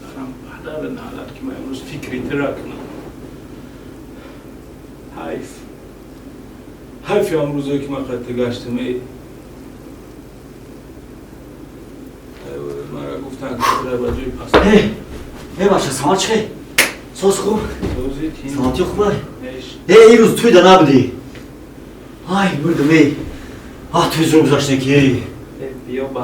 دارم پدر نالد که من امروز فکری ترک کنم. حیف امروزه که من خط گشتم مرا گفتن که با جوی پس باشه سلامت چه؟ ساز خوب؟ سلامتی خوبه؟ این روز توی ده نبودی؟ مردم توی زور گذاشته که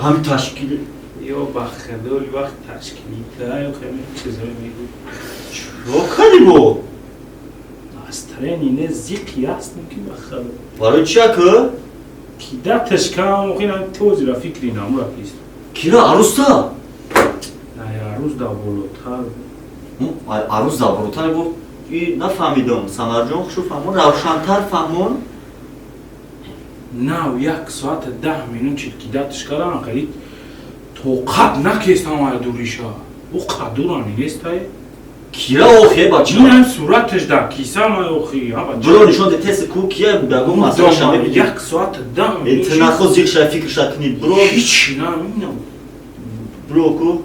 همین تشکیل یا بخدال وقت تشکیلی تره یا خیلی چیزایی میگو چرا کردی بو؟ ناسترین اینه زیقی هست نکی بخدال برای چیه که؟ کی ده تشکام و خیلی توزی را فکری نامو را پیست کیرا عروس تا؟ نه عروس دا بولوتر عروس دا بولوتر بود؟ نفهمیدم سمر جان خوشو فهمون روشنتر فهمون؟ نه یک ساعت 10 مینوت چید که ده تشکال خیلی توقت نکیست همه دوریشا او قدورانی نیست های کیرا اوخیه بچه این هم صورتش در کیسه همه اوخیه برو نشون ده تست کو کیه بگو مسئله شما بگید یک ساعت 10 مینوت تنخو زیر شای فکر شد کنید برو هیچی نه مینم برو کو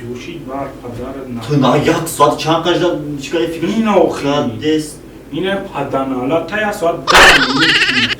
جوشید بر پدر تو نه یک ساعت چند قجده چیکاری فکر این اوخیه دست این پدر نالا تا یک ساعت 10 مینوت